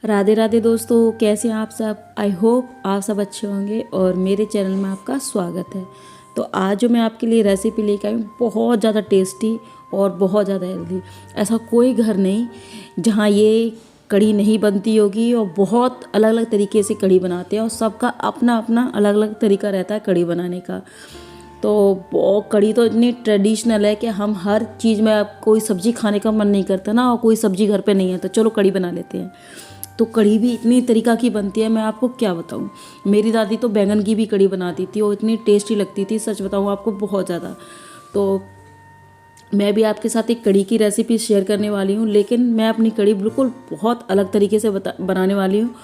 राधे राधे दोस्तों, कैसे हैं आप सब। आई होप आप सब अच्छे होंगे और मेरे चैनल में आपका स्वागत है। तो आज जो मैं आपके लिए रेसिपी लेकर आई हूँ, बहुत ज़्यादा टेस्टी और बहुत ज़्यादा हेल्दी। ऐसा कोई घर नहीं जहाँ ये कढ़ी नहीं बनती होगी और बहुत अलग अलग तरीके से कढ़ी बनाते हैं और सबका अपना अपना अलग अलग तरीका रहता है कढ़ी बनाने का। तो कढ़ी तो इतनी ट्रेडिशनल है कि हम हर चीज़ में, अब कोई सब्ज़ी खाने का मन नहीं करता ना और कोई सब्ज़ी घर पे नहीं है तो चलो कढ़ी बना लेते हैं। तो कढ़ी भी इतनी तरीक़ा की बनती है, मैं आपको क्या बताऊँ। मेरी दादी तो बैंगन की भी कढ़ी बनाती थी और इतनी टेस्टी लगती थी, सच बताऊँ आपको, बहुत ज़्यादा। तो मैं भी आपके साथ एक कढ़ी की रेसिपी शेयर करने वाली हूँ, लेकिन मैं अपनी कढ़ी बिल्कुल बहुत अलग तरीके से बनाने वाली हूँ।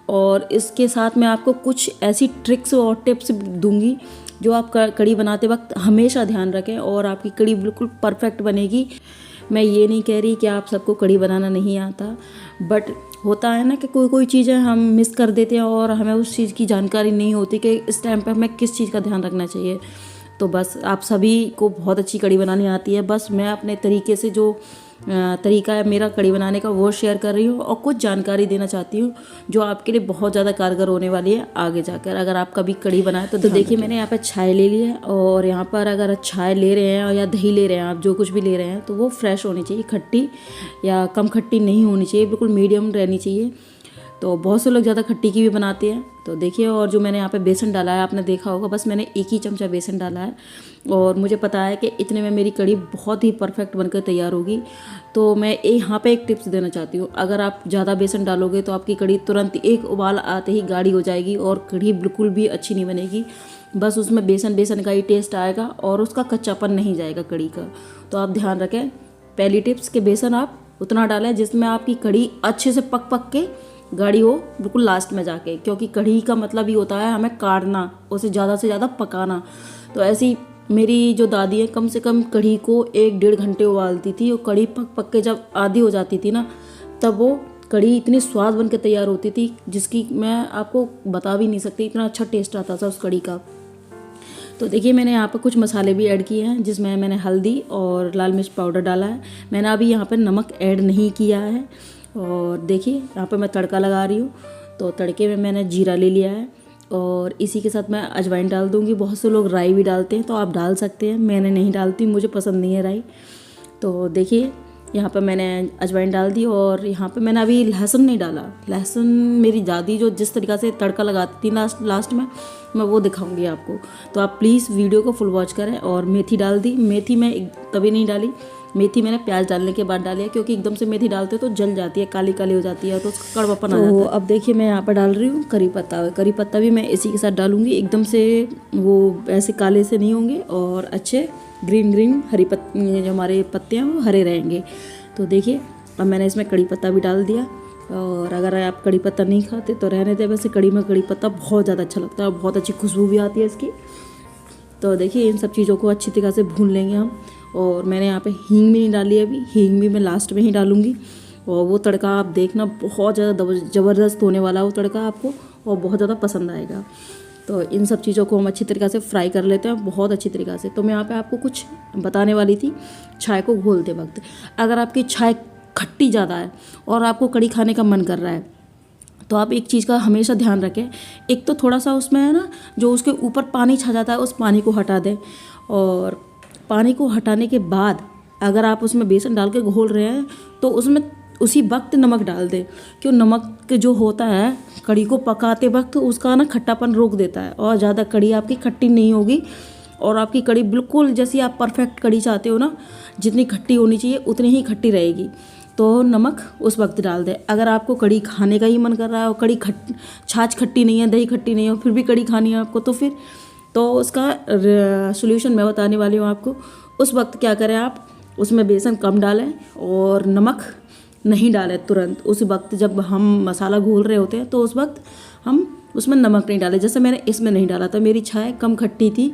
और इसके साथ मैं आपको कुछ ऐसी ट्रिक्स और टिप्स दूंगी जो आप कढ़ी बनाते वक्त हमेशा ध्यान रखें और आपकी कढ़ी बिल्कुल परफेक्ट बनेगी। मैं ये नहीं कह रही कि आप सबको कढ़ी बनाना नहीं आता, बट होता है ना कि कोई कोई चीज़ें हम मिस कर देते हैं और हमें उस चीज़ की जानकारी नहीं होती कि इस टाइम पर हमें किस चीज़ का ध्यान रखना चाहिए। तो बस आप सभी को बहुत अच्छी कढ़ी बनानी आती है, बस मैं अपने तरीके से जो तरीका है मेरा कढ़ी बनाने का वो शेयर कर रही हूँ और कुछ जानकारी देना चाहती हूँ जो आपके लिए बहुत ज़्यादा कारगर होने वाली है आगे जाकर, अगर आप कभी कढ़ी बनाए तो देखिए मैंने यहाँ पर छाय ले ली है। और यहाँ पर अगर छाय ले रहे हैं या दही ले रहे हैं, आप जो कुछ भी ले रहे हैं तो वो फ्रेश होनी चाहिए, खट्टी या कम खट्टी नहीं होनी चाहिए, बिल्कुल मीडियम रहनी चाहिए। तो बहुत से लोग ज़्यादा खट्टी की भी बनाते हैं। तो देखिए, और जो मैंने यहाँ पे बेसन डाला है आपने देखा होगा, बस मैंने 1 ही चमचा बेसन डाला है और मुझे पता है कि इतने में मेरी कढ़ी बहुत ही परफेक्ट बनकर तैयार होगी। तो मैं यहाँ पे एक टिप्स देना चाहती हूँ, अगर आप ज़्यादा बेसन डालोगे तो आपकी कढ़ी तुरंत एक उबाल आते ही गाढ़ी हो जाएगी और कढ़ी बिल्कुल भी अच्छी नहीं बनेगी। बस उसमें बेसन बेसन का ही टेस्ट आएगा और उसका कच्चापन नहीं जाएगा कढ़ी का। तो आप ध्यान रखें, पहली टिप्स कि बेसन आप उतना डालें जिसमें आपकी कढ़ी अच्छे से पक के गाढ़ी हो, बिल्कुल लास्ट में जाके, क्योंकि कढ़ी का मतलब ही होता है हमें काढ़ना, उसे ज़्यादा से ज़्यादा पकाना। तो ऐसी मेरी जो दादी है कम से कम कढ़ी को 1-1.5 घंटे उबालती थी और कढ़ी पक के जब आधी हो जाती थी ना, तब वो कढ़ी इतनी स्वाद बन के तैयार होती थी जिसकी मैं आपको बता भी नहीं सकती, इतना अच्छा टेस्ट आता था उस कढ़ी का। तो देखिए मैंने यहाँ पर कुछ मसाले भी ऐड किए हैं, जिसमें मैंने हल्दी और लाल मिर्च पाउडर डाला है। मैंने अभी यहाँ पर नमक ऐड नहीं किया है। और देखिए यहाँ पे मैं तड़का लगा रही हूँ, तो तड़के में मैंने जीरा ले लिया है और इसी के साथ मैं अजवाइन डाल दूँगी। बहुत से लोग राई भी डालते हैं, तो आप डाल सकते हैं, मैंने नहीं डालती, मुझे पसंद नहीं है राई। तो देखिए यहाँ पे मैंने अजवाइन डाल दी और यहाँ पे मैंने अभी लहसुन नहीं डाला। लहसुन मेरी दादी जो जिस तरीक़ा से तड़का लगाती थी लास्ट में, मैं वो दिखाऊंगी आपको। तो आप प्लीज़ वीडियो को फुल वॉच करें। और मेथी डाल दी, मेथी मैं तभी नहीं डाली, मेथी मैंने प्याज डालने के बाद डाली है, क्योंकि एकदम से मेथी डालते तो जल जाती है, काली काली हो जाती है, तो उसका कड़वापन आ जाता है। अब देखिए मैं यहाँ पर डाल रही हूँ करी पत्ता। करी पत्ता भी मैं इसी के साथ डालूंगी, एकदम से वो ऐसे काले से नहीं होंगे और अच्छे ग्रीन हरी जो हमारे पत्ते हैं वो हरे रहेंगे। तो देखिए अब मैंने इसमें कड़ी पत्ता भी डाल दिया। और अगर आप कड़ी पत्ता नहीं खाते तो रहने दें, वैसे कड़ी में कड़ी पत्ता बहुत ज़्यादा अच्छा लगता है और बहुत अच्छी खुशबू भी आती है इसकी। तो देखिए इन सब चीज़ों को अच्छी तरह से भून लेंगे हम। और मैंने यहाँ पे हींग भी नहीं डाली अभी, हींग भी मैं लास्ट में ही डालूंगी। और वो तड़का आप देखना बहुत ज़्यादा ज़बरदस्त होने वाला है वो तड़का आपको, और बहुत ज़्यादा पसंद आएगा। तो इन सब चीज़ों को हम अच्छी तरीक़ा से फ्राई कर लेते हैं बहुत अच्छी तरीक़ा से। तो मैं यहाँ पे आपको कुछ बताने वाली थी छाय को घोलते वक्त। अगर आपकी छाय खट्टी ज़्यादा है और आपको कढ़ी खाने का मन कर रहा है, तो आप एक चीज़ का हमेशा ध्यान रखें, एक तो थोड़ा सा उसमें है ना जो उसके ऊपर पानी छा जाता है, उस पानी को हटा दें। और पानी को हटाने के बाद अगर आप उसमें बेसन डाल के घोल रहे हैं तो उसमें उसी वक्त नमक डाल दें, क्यों नमक जो होता है कढ़ी को पकाते वक्त उसका ना खट्टापन रोक देता है और ज़्यादा कढ़ी आपकी खट्टी नहीं होगी और आपकी कढ़ी बिल्कुल जैसी आप परफेक्ट कढ़ी चाहते हो ना, जितनी खट्टी होनी चाहिए उतनी ही खट्टी रहेगी। तो नमक उस वक्त डाल दें। अगर आपको कढ़ी खाने का ही मन कर रहा है और कढ़ी छाछ खट्टी नहीं है, दही खट्टी नहीं है, फिर भी कढ़ी खानी है आपको, तो फिर तो उसका सॉल्यूशन मैं बताने वाली हूँ आपको। उस वक्त क्या करें, आप उसमें बेसन कम डालें और नमक नहीं डालें तुरंत। उस वक्त जब हम मसाला घोल रहे होते हैं तो उस वक्त हम उसमें नमक नहीं डालें, जैसे मैंने इसमें नहीं डाला था, मेरी छाय कम खट्टी थी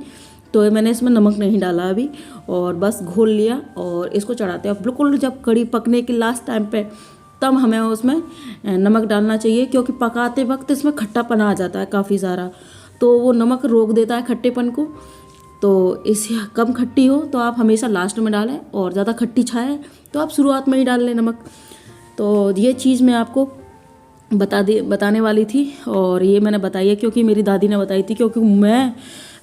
तो मैंने इसमें नमक नहीं डाला अभी। और बस घोल लिया और इसको चढ़ाते हैं। बिल्कुल जब कढ़ी पकने के लास्ट टाइम पे तब हमें उसमें नमक डालना चाहिए, क्योंकि पकाते वक्त इसमें खट्टापन आ जाता है काफ़ी सारा, तो वो नमक रोक देता है खट्टेपन को। तो इसे कम खट्टी हो तो आप हमेशा लास्ट में डालें, और ज़्यादा खट्टी छाए तो आप शुरुआत में ही डाल लें नमक। तो ये चीज़ मैं आपको बताने वाली थी, और ये मैंने बताई है क्योंकि मेरी दादी ने बताई थी। क्योंकि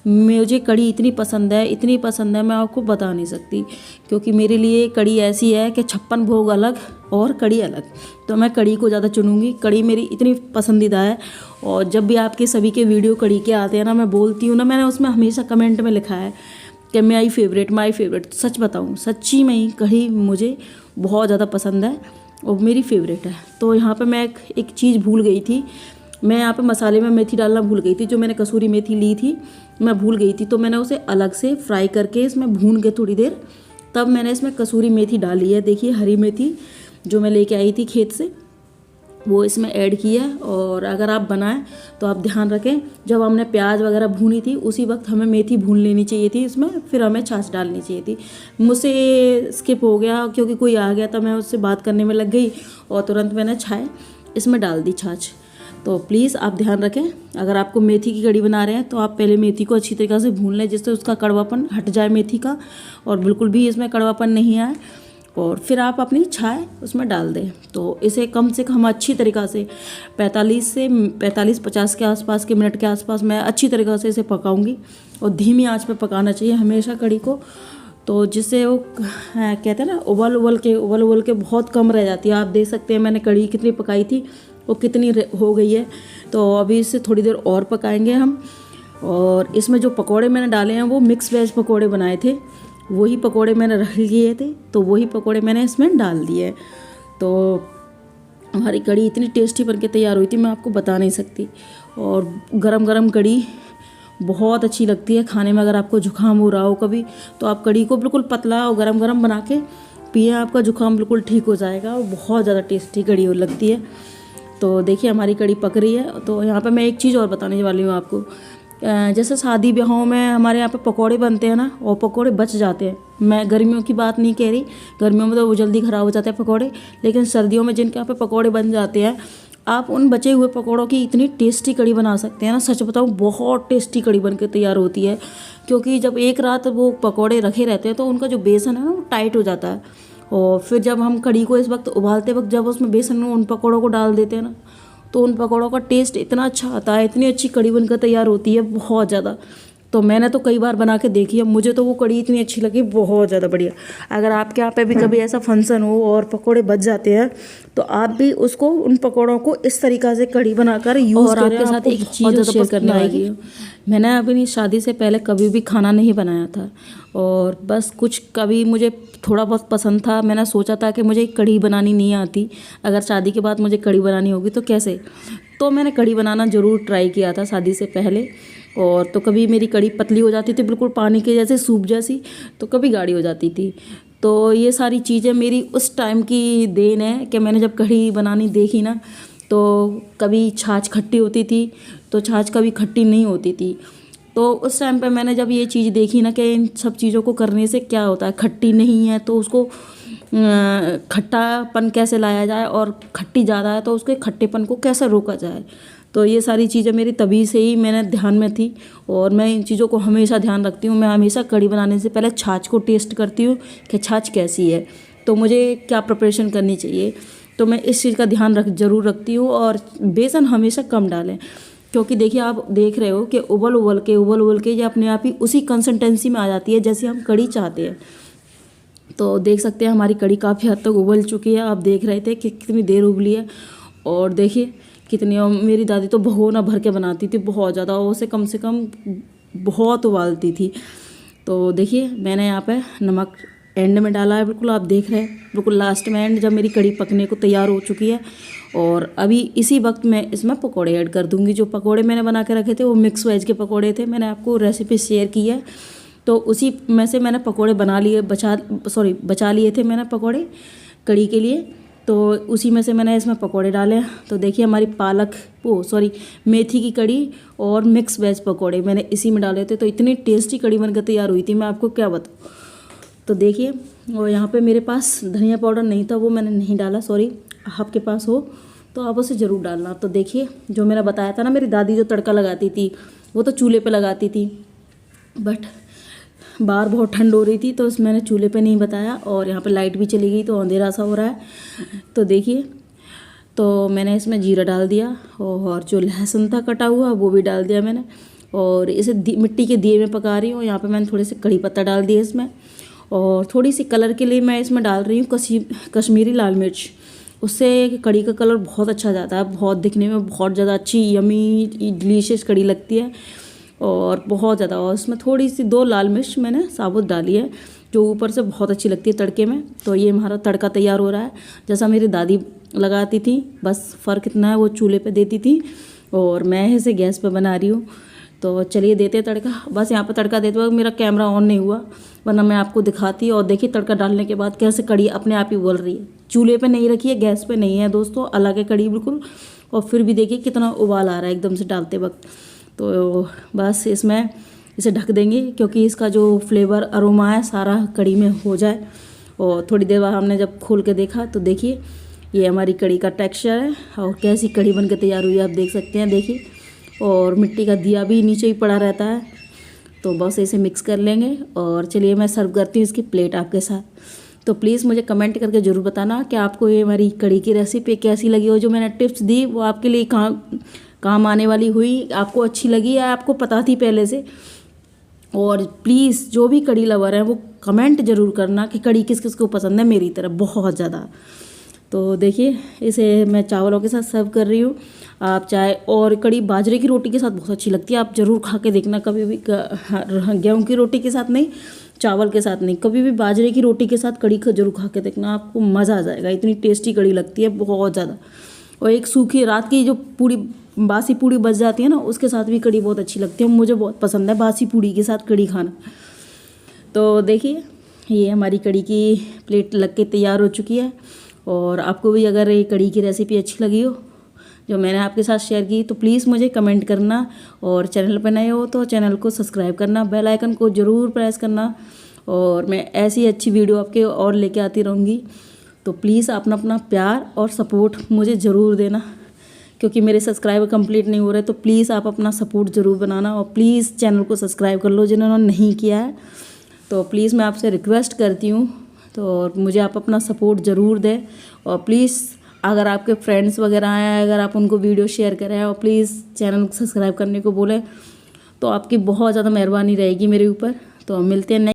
मुझे कढ़ी इतनी पसंद है, इतनी पसंद है, मैं आपको बता नहीं सकती। क्योंकि मेरे लिए कढ़ी ऐसी है कि 56 भोग अलग और कढ़ी अलग, तो मैं कढ़ी को ज़्यादा चुनूँगी। कढ़ी मेरी इतनी पसंदीदा है, और जब भी आपके सभी के वीडियो कढ़ी के आते हैं ना, मैं बोलती हूँ ना, मैंने उसमें हमेशा कमेंट में लिखा है कि माई फेवरेट। सच बताऊँ, सच्ची में ही कढ़ी मुझे बहुत ज़्यादा पसंद है और मेरी फेवरेट है। तो यहाँ पे मैं एक चीज़ भूल गई थी। मैं यहाँ पे मसाले में मेथी डालना भूल गई थी। जो मैंने कसूरी मेथी ली थी, मैं भूल गई थी, तो मैंने उसे अलग से फ्राई करके इसमें भून के थोड़ी देर, तब मैंने इसमें कसूरी मेथी डाली है। देखिए, हरी मेथी जो मैं लेके आई थी खेत से, वो इसमें ऐड किया। और अगर आप बनाएं तो आप ध्यान रखें, जब हमने प्याज वगैरह भूनी थी उसी वक्त हमें मेथी भून लेनी चाहिए थी इसमें, फिर हमें छाछ डालनी चाहिए थी। मुझसे स्किप हो गया क्योंकि कोई आ गया था, मैं उससे बात करने में लग गई और तुरंत मैंने इसमें डाल दी छाछ। तो प्लीज़ आप ध्यान रखें, अगर आपको मेथी की कढ़ी बना रहे हैं तो आप पहले मेथी को अच्छी तरीके से भून लें, जिससे उसका कड़वापन हट जाए मेथी का, और बिल्कुल भी इसमें कड़वापन नहीं आए, और फिर आप अपनी छाय उसमें डाल दें। तो इसे कम से कम अच्छी तरीक़ा से 45-50 के आसपास के मिनट के आसपास मैं अच्छी तरीक़ा से इसे पकाऊंगी, और धीमी आंच पे पकाना चाहिए हमेशा कढ़ी को। तो जिससे वो कहते हैं ना, उबल के बहुत कम रह जाती है। आप देख सकते हैं मैंने कढ़ी कितनी पकाई थी, वो कितनी हो गई है। तो अभी इसे थोड़ी देर और पकाएंगे हम। और इसमें जो पकोड़े मैंने डाले हैं वो मिक्स वेज पकोड़े बनाए थे, वही पकोड़े मैंने रख लिए थे, तो वही पकोड़े मैंने इसमें डाल दिए। तो हमारी कढ़ी इतनी टेस्टी बनके तैयार हुई थी, मैं आपको बता नहीं सकती। और गरम गरम कढ़ी बहुत अच्छी लगती है खाने में। अगर आपको जुकाम हो रहा हो कभी, तो आप कढ़ी को बिल्कुल पतला और गरम गरम बना के पिए, आपका जुकाम बिल्कुल ठीक हो जाएगा। और बहुत ज़्यादा टेस्टी कढ़ी लगती है। तो देखिए, हमारी कढ़ी पक रही है। तो यहाँ पे मैं एक चीज़ और बताने वाली हूँ आपको। जैसे शादी ब्याहों में हमारे यहाँ पे पकोड़े बनते हैं ना, और पकोड़े बच जाते हैं। मैं गर्मियों की बात नहीं कह रही, गर्मियों में तो वो जल्दी ख़राब हो जाते हैं पकोड़े, लेकिन सर्दियों में जिनके यहाँ पे पकोड़े बन जाते हैं, आप उन बचे हुए पकोड़ों की इतनी टेस्टी कढ़ी बना सकते हैं ना। सच बताऊँ, बहुत टेस्टी कढ़ी बन के तैयार होती है। क्योंकि जब एक रात वो पकोड़े रखे रहते हैं तो उनका जो बेसन है ना, वो टाइट हो जाता है। और फिर जब हम कढ़ी को इस वक्त उबालते वक्त जब उसमें बेसन में उन पकोड़ों को डाल देते हैं ना, तो उन पकौड़ों का टेस्ट इतना अच्छा आता है, इतनी अच्छी कढ़ी बनकर तैयार होती है, बहुत ज़्यादा। तो मैंने तो कई बार बना के देखी है, मुझे तो वो कढ़ी इतनी अच्छी लगी, बहुत ज़्यादा बढ़िया। अगर आपके यहाँ पे भी कभी ऐसा फंक्शन हो और पकोड़े बच जाते हैं, तो आप भी उसको, उन पकोड़ों को इस तरीक़ा से कढ़ी बनाकर यूज़ करें। आपके साथ एक चीज़ शेयर करने आएगी, मैंने अपनी शादी से पहले कभी भी खाना नहीं बनाया था, और बस कुछ कभी मुझे थोड़ा बहुत पसंद था। मैंने सोचा था कि मुझे कढ़ी बनानी नहीं आती, अगर शादी के बाद मुझे कढ़ी बनानी होगी तो कैसे। तो मैंने कढ़ी बनाना ज़रूर ट्राई किया था शादी से पहले। और तो कभी मेरी कढ़ी पतली हो जाती थी, बिल्कुल पानी के जैसे, सूप जैसी, तो कभी गाढ़ी हो जाती थी। तो ये सारी चीज़ें मेरी उस टाइम की देन है कि मैंने जब कढ़ी बनानी देखी ना, तो कभी छाछ खट्टी होती थी, तो छाछ कभी खट्टी नहीं होती थी। तो उस टाइम पे मैंने जब ये चीज़ देखी ना कि इन सब चीज़ों को करने से क्या होता है, खट्टी नहीं है तो उसको खट्टापन कैसे लाया जाए, और खट्टी ज़्यादा है तो उसके खट्टेपन को कैसे रोका जाए। तो ये सारी चीज़ें मेरी तभी से ही मैंने ध्यान में थी, और मैं इन चीज़ों को हमेशा ध्यान रखती हूँ। मैं हमेशा कढ़ी बनाने से पहले छाछ को टेस्ट करती हूँ कि छाछ कैसी है, तो मुझे क्या प्रिपरेशन करनी चाहिए। तो मैं इस चीज़ का ध्यान ज़रूर रखती हूँ। और बेसन हमेशा कम डालें, क्योंकि देखिए, आप देख रहे हो कि उबल के ये अपने आप ही उसी कंसिस्टेंसी में आ जाती है जैसे हम कढ़ी चाहते हैं। तो देख सकते हैं हमारी कढ़ी काफ़ी हद तक उबल चुकी है। आप देख रहे थे कि कितनी देर उबली है, और देखिए कितनी। मेरी दादी तो भगोना भर के बनाती थी, बहुत ज़्यादा, उसे कम से कम बहुत उबालती थी। तो देखिए, मैंने यहाँ पे नमक एंड में डाला है, बिल्कुल आप देख रहे हैं, बिल्कुल लास्ट में एंड, जब मेरी कढ़ी पकने को तैयार हो चुकी है। और अभी इसी वक्त मैं इसमें पकोड़े ऐड कर दूंगी। जो पकोड़े मैंने बना के रखे थे वो मिक्स वेज के पकोड़े थे, मैंने आपको रेसिपी शेयर की है। तो उसी में से मैंने पकोड़े बचा लिए थे मैंने पकोड़े कढ़ी के लिए। तो उसी में से मैंने इसमें पकोड़े डाले हैं। तो देखिए, हमारी मेथी की कढ़ी और मिक्स वेज पकोड़े मैंने इसी में डाले थे। तो इतनी टेस्टी कढ़ी बनकर तैयार हुई थी, मैं आपको क्या बताऊँ। तो देखिए, और यहाँ पे मेरे पास धनिया पाउडर नहीं था, वो मैंने नहीं डाला, सॉरी। आपके पास हो तो आप उसे ज़रूर डालना। तो देखिए, जो मैंने बताया था ना, मेरी दादी जो तड़का लगाती थी वो तो चूल्हे पे लगाती थी, बट बाहर बहुत ठंड हो रही थी तो मैंने चूल्हे पे नहीं बताया। और यहाँ पे लाइट भी चली गई तो अंधेरा सा हो रहा है। तो देखिए, तो मैंने इसमें जीरा डाल दिया और जो लहसुन था कटा हुआ वो भी डाल दिया मैंने, और इसे मिट्टी के दिए में पका रही हूँ। यहाँ पे मैंने थोड़े से कड़ी पत्ता डाल दिए इसमें, और थोड़ी सी कलर के लिए मैं इसमें डाल रही हूँ कश्मीरी लाल मिर्च। उससे कड़ी का कलर बहुत अच्छा जाता है, बहुत दिखने में बहुत ज़्यादा अच्छी यमी डिलीशियस कड़ी लगती है और बहुत ज़्यादा। और उसमें थोड़ी सी 2 लाल मिर्च मैंने साबुत डाली है जो ऊपर से बहुत अच्छी लगती है तड़के में। तो ये हमारा तड़का तैयार हो रहा है जैसा मेरी दादी लगाती थी, बस फ़र्क इतना है वो चूल्हे पे देती थी और मैं इसे गैस पे बना रही हूँ। तो चलिए देते हैं तड़का। बस यहाँ पे तड़का देते वक्त मेरा कैमरा ऑन नहीं हुआ, वरना मैं आपको दिखाती। और देखिए तड़का डालने के बाद कैसे कड़ी अपने आप ही उबल रही है। चूल्हे पे नहीं रखी है, गैस पे नहीं है दोस्तों, अलग है कड़ी बिल्कुल। और फिर भी देखिए कितना उबाल आ रहा है एकदम से डालते वक्त। तो बस इसमें इसे ढक देंगे क्योंकि इसका जो फ्लेवर अरोमा है सारा कड़ी में हो जाए। और थोड़ी देर बाद हमने जब खोल के देखा तो देखिए ये हमारी कड़ी का टेक्सचर है और कैसी कड़ी बन के तैयार हुई है आप देख सकते हैं। देखिए, और मिट्टी का दिया भी नीचे ही पड़ा रहता है। तो बस इसे मिक्स कर लेंगे और चलिए मैं सर्व करती हूँ इसकी प्लेट आपके साथ। तो प्लीज़ मुझे कमेंट करके ज़रूर बताना कि आपको ये हमारी कड़ी की रेसिपी कैसी लगी हो। जो मैंने टिप्स दी वो आपके लिए काम आने वाली हुई, आपको अच्छी लगी या आपको पता थी पहले से। और प्लीज़ जो भी कड़ी लवर है वो कमेंट ज़रूर करना कि कड़ी किस किस को पसंद है मेरी तरह बहुत ज़्यादा। तो देखिए इसे मैं चावलों के साथ सर्व कर रही हूँ। आप चाहे, और कड़ी बाजरे की रोटी के साथ बहुत अच्छी लगती है, आप ज़रूर खा के देखना कभी भी। गेहूं की रोटी के साथ नहीं, चावल के साथ नहीं, कभी भी बाजरे की रोटी के साथ कड़ी जरूर खा के देखना, आपको मज़ा आ जाएगा। इतनी टेस्टी कड़ी लगती है बहुत ज़्यादा। और एक सूखी रात की जो पूड़ी, बासी पूड़ी बच जाती है ना, उसके साथ भी कड़ी बहुत अच्छी लगती है। मुझे बहुत पसंद है बासी पूड़ी के साथ कड़ी खाना। तो देखिए ये हमारी कड़ी की प्लेट लग के तैयार हो चुकी है। और आपको भी अगर ये कड़ी की रेसिपी अच्छी लगी हो जो मैंने आपके साथ शेयर की तो प्लीज़ मुझे कमेंट करना, और चैनल पर नए हो तो चैनल को सब्सक्राइब करना, बेल आइकन को ज़रूर प्रेस करना। और मैं ऐसी अच्छी वीडियो आपके और लेके आती रहूँगी। तो प्लीज़ अपना प्यार और सपोर्ट मुझे ज़रूर देना, क्योंकि मेरे सब्सक्राइबर कंप्लीट नहीं हो रहे। तो प्लीज़ आप अपना सपोर्ट ज़रूर बनाना, और प्लीज़ चैनल को सब्सक्राइब कर लो जिन्होंने नहीं किया है। तो प्लीज़ मैं आपसे रिक्वेस्ट करती हूँ, तो मुझे आप अपना सपोर्ट ज़रूर दें। और प्लीज़ अगर आपके फ्रेंड्स वगैरह हैं, अगर आप उनको वीडियो शेयर करें और प्लीज़ चैनल को सब्सक्राइब करने को बोलें तो आपकी बहुत ज़्यादा मेहरबानी रहेगी मेरे ऊपर। तो मिलते हैं